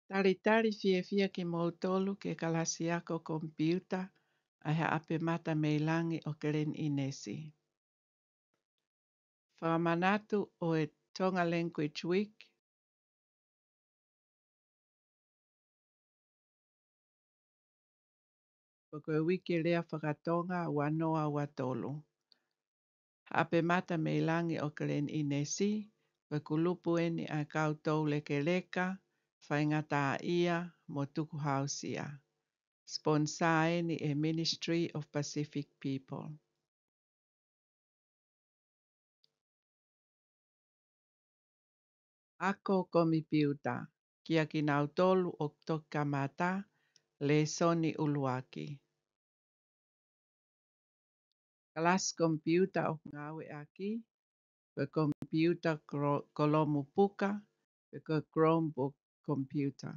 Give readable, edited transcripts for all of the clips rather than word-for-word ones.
Talitali fia ki mautolu ke kalasiako kompiuta ai haape mata meilangi o keren inesi. Whakamanatu o e Tonga Language Week. O koe wiki lea whakatonga wanoa watolu. Haape mata meilangi o keren inesi. Koe kulupu eni ai koutou leke leka. Whaingata ia mo tuku hausia. Sponsaeni e Ministry of Pacific People. Ako komi piuta, kia ki nautolu o toka mata, le soni uluaki. Kelas komputa o ngawe aki, pe komputa kolomu puka, pe Chromebook computer.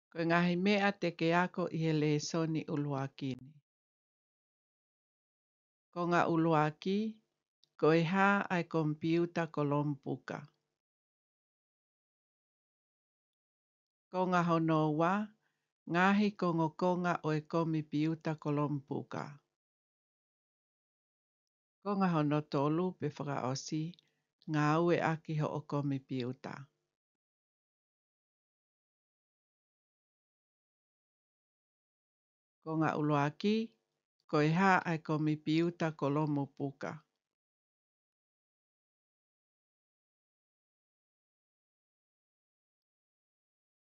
Ko ngahi mea teke ako i he le soni uluakini. Ko ngā uluaki, ko e hā ai komputa kolomu puka. Ko ngā honoa, ngahi kongokonga o e komi piuta kolompuka. Ko ngā hono tolu pe whakaosi, ngā ue aki ho o komi piuta. Ko ngā uluaki, ko e hā ai komi piuta kolomu puka.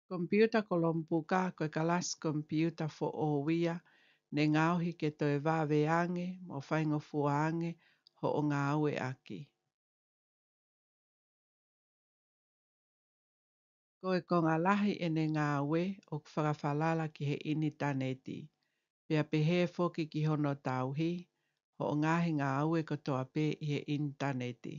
Kompiuta kolomu puka ko e kalas kompiuta fo o wia ne ngauhi ke toi waweange mo whaingo fuange ho o ngā ue aki. Ko e konga lahi e ne ngā ue o whakawhalala ki he initaneti. Pea pehe foki ki hono tauhi, ho o ngahi ngā ue kotoa pe i he intaneti.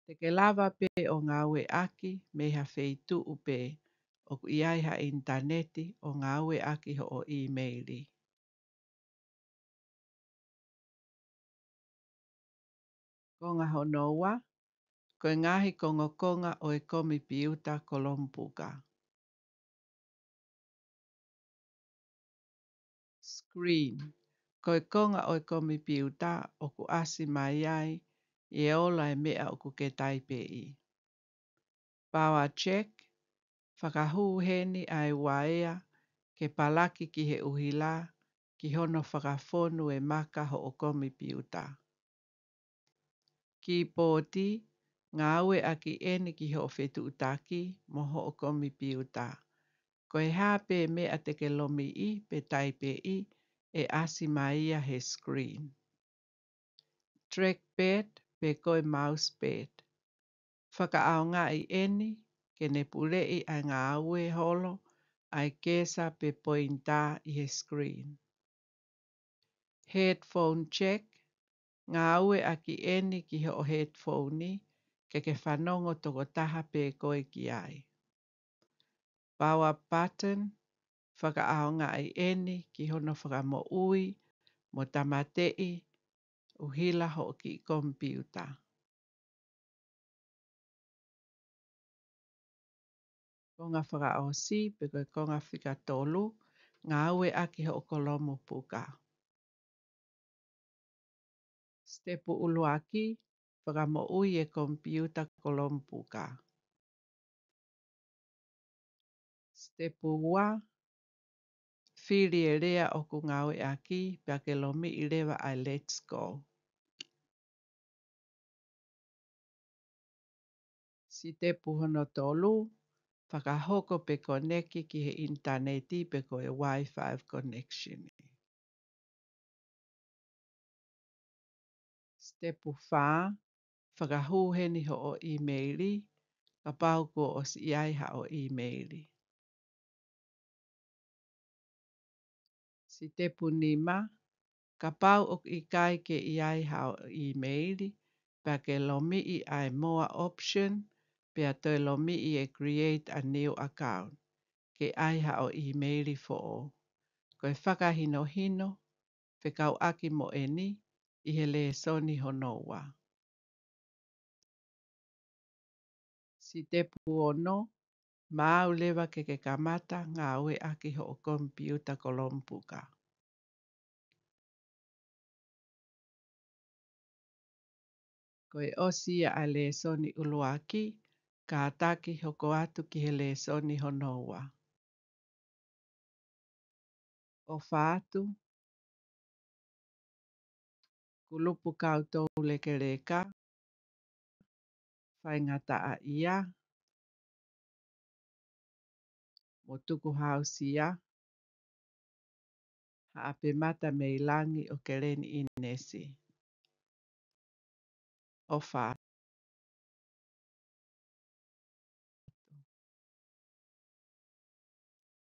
Te ke lava pe o ngā ue aki, me ha wheitu upe, o ku iai ha intaneti o ngā ue aki ho o e-maili. Ko ngā honoa, ko e ngahi kongokonga o e komi piuta kolompuka. Screen. Ko e konga o e komi piuta o ku asi mai ai, i e ola e mea o ku ke taipei. Power check. Whakahuheni ai waea, ke palaki ki he uhila, ki hono whakafonu e maka ho o komi piuta. Ki pōti, ngā ue aki eni ki ho whetu utaki, mo ho o komi piuta. Ko e hāpe mea te ke lomi I pe taipei e asi maia he screen. Trackpad pe koe mousepad. Whakaao ngā I eni, ke ne purei ai ngā ue holo, ai kesa pe pointa I he screen. Headphone check. Ngā ue aki eni ki ho headphone ni, ke whanongo toko taha pe koe ki ai. Power button. Whakaao ngā I eni ki hono whakamo ui, mo tamatei, uhila ho ki kompiuta. Ko ngā whakaosi pe koe konga whikatolu, ngā ue aki ho kolomo puka. Stepu uluaki, whakamo ui e kompiuta kolomo puka. Stepu ua, whiri e rea o ku ngā ue aki, pia ke lomi I rewa ai let's go. Si tepu hono tolu, whakahoko pe koneki ki he interneti pe koe Wi-Fi connection. Stepu wha, whakahuheni ho o e-maili, ka pau ko o si iai ha o e-maili. Si tepu nima, ka pau o I kai ke iai ha o e-maili, pa ke lomi I ai more option, pia toi lomi I e create a new account, ke ai ha o e-maili fo o. Koe whakahino hino, whekau aki mo eni, I he lesoni honoa. Si te puono, mau lewa ke kamata ngā ue aki ho o kompiuta kolompuka. Koe osia a lesoni uluaki, ka ataki hoko atu ki he lesoni honoa. O whaatu, kulupu kautou leke leka, whai ngata a ia, mo tuku hausia, haape mata meilangi o kereni inesi. O whaatu.